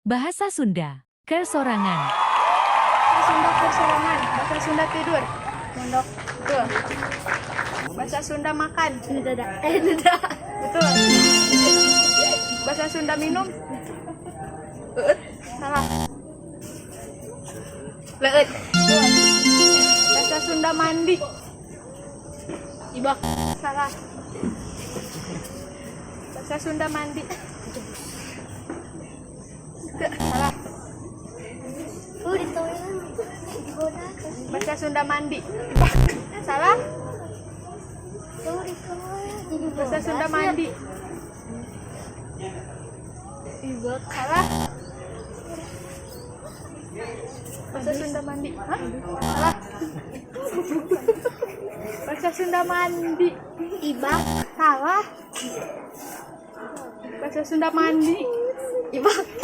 Bahasa Sunda, kesorangan. Bahasa Sunda persorangan. Bahasa Sunda tidur. Mondok. Betul. Bahasa Sunda makan. Tidak. Betul. Bahasa Sunda minum. Salah. Leut. Betul. Bahasa Sunda mandi. Ibak. Salah. Bahasa Sunda mandi. Salah. Bahasa Sunda mandi. Salah. Bahasa Sunda mandi. Ibak. Salah. Bahasa Sunda mandi. Hah? Salah. Bahasa Sunda mandi. Ibak. Salah. Bahasa Sunda mandi. Ibak.